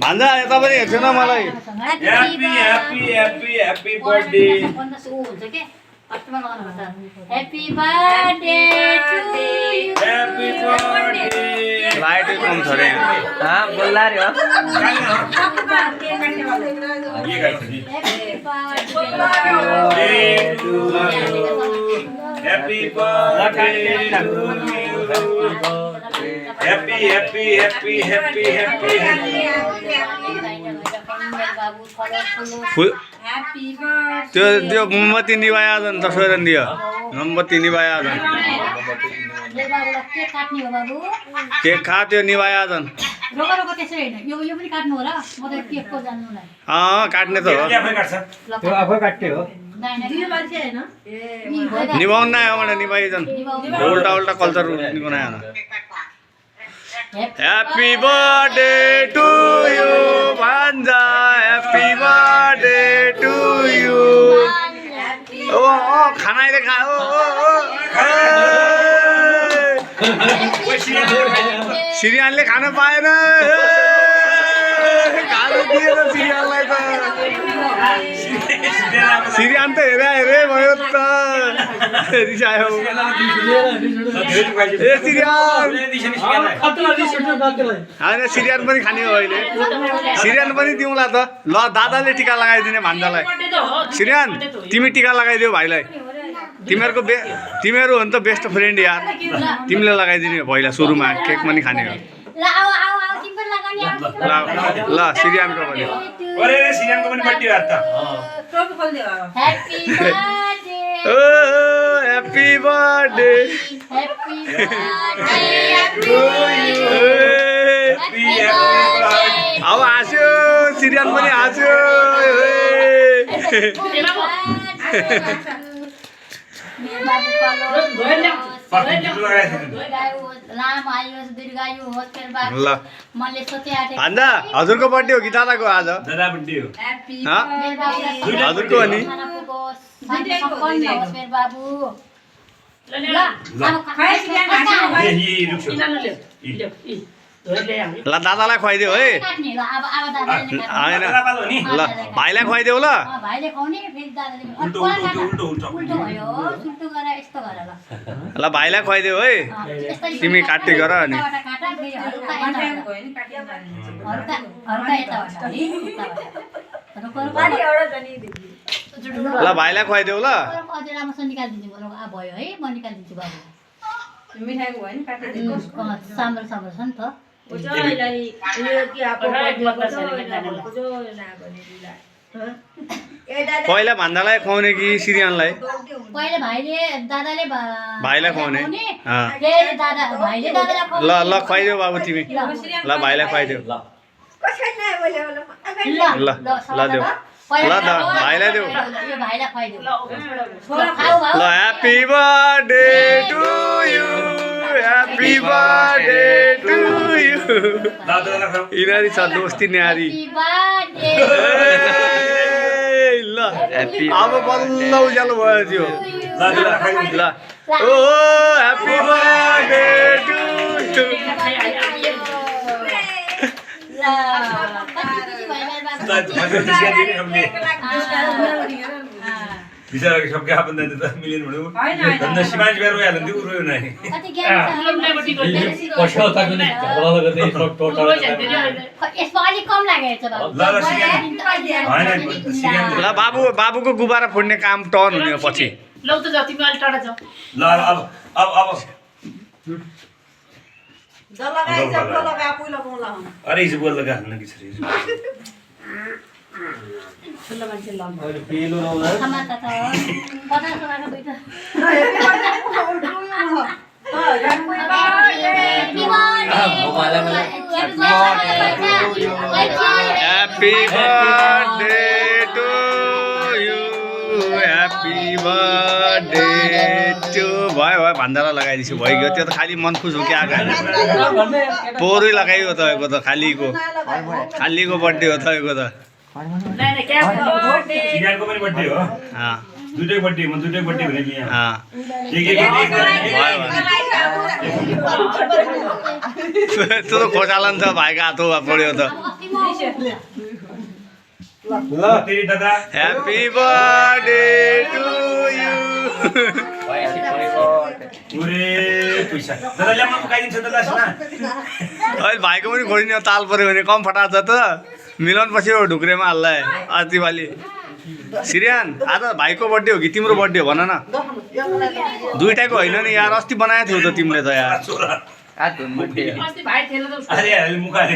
भन्दा यता पनि हेर्छु न मलाई Happy birthday. Happy birthday to you. Happy birthday. Light कम छ रे हाँ बोल्ला रे हो ये करते हैं Happy birthday to you. Happy त्यो त्यो मोमबत्ती निभाया झन् तस्बिर दियो मोमबत्ती निभाया झन् केक खा त्यो निभाया झन् काट्ने त हो त्यो आफै काट्ने हो निभाउन नै हो भने निभाइजन् उल्टा उल्टा कल्चर बनाएन Happy birthday to you भान्जा Happy birthday to you ओ खाना अहिले खा सिरियलले खान पाएन खानु दिएन सिरियललाई त सिरियन त हेरे भयो त रिसायो ए होइन सिरियन पनि खाने हो अहिले सिरियन पनि दिउँला त ल दादाले टिका लगाइदिने भान्जालाई सिरियन तिमी टिका लगाइदियो भाइलाई तिमीहरू हो नि त बेस्ट फ्रेन्ड यार तिमीले लगाइदिने हो पहिला सुरुमा केक पनि खाने हो ल सिरियनको पनि सिरियनको पनि बर्थडे हो त Happy birthday अब हाँस्यो सिरियन पनि हाँस्यो ल भन्दा हजुरको बर्थडे हो कि दादाको आज दादा बर्थडे हो हजुरको हो नि ल दादालाई खुवाइदेऊ है होइन ल भाइलाई खुवाइदेऊ ल ल भाइलाई खुवाइदेऊ है तिमी काट्दै गर अनि ल भाइलाई खुवाइदेऊ ल पहिला भन्दालाई खुवाउने कि सिरियनलाई भाइलाई खुवाउने ल ल खुवाइदेऊ बाबु तिमी ल भाइलाई खुवाइदेऊ ल ल देऊ ल द भाइलाई देऊ ल happy birthday to you happy birthday to you यिनीहरू छ दोस्ती न्यारी ल अब बल्ल उज्यालो भयो त्यो ल ओ ह्याप्पी बर्थडे टु बिचारा सबके आपन त मिलिन भन्नु हैन सिमाज बेर रोयाले त्यो रोयो नै पैसा उताको नि झगडा गर्दै टोटल यसमा अलि कम लागेछ बाबु ल बाबुको गुबारा फोड्ने काम टर्न हुने पछि लौ त जति पनि अलि टाढा जाऊ ल अब अरे इस बोल लगा न किछ रे ठुलो मान्छे लम पेलो नहुँदा समाता त 50 टाका दुईटा Happy birthday to you Happy birthday to भयो भन्दाला लगाइदिन्छु भइगयो त्यो त खाली मन खुस हो कि आएको पोरै लगाइयो तपाईँको त खालीको बर्थडे हो तपाईँको त सिरियलको पनि बर्थडे हो दुईटै बर्थडे म दुईटै बर्थडे भने कि यहाँ अँ, एक त्यो त खोचालन छ भाइको हात पऱ्यो त अस्ति म ल तेरी दादा ह्याप्पी बर्थडे टु यु पुरे पैसा दादा ल्यामा पकाइदिन्छ दादा सुना अहिले भाइको पनि खोज्ने ताल पऱ्यो भने कम फटाएको छ त मिलाउनु पछि हो ढुक्रेमा हाल्ला अस्तिवाली सिरियान आज भाइको बर्थडे हो कि तिम्रो बर्थडे हो भन न दुइटाको होइन नि यार अस्ति बनाएको थियौ त तिमीले त यार छोरा अस्ति भाइ थिएन त उसको। अरे अहिले मुखाले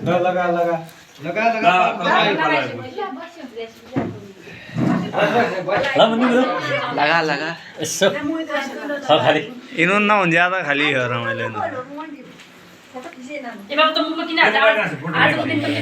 ल लगा लगा लगा लगा लगा यसो खाली इन्होंने ना ज्यादा खाली है रमाइलो ए बाबा त मुखमा किन हाल्छ? आजको दिन पनि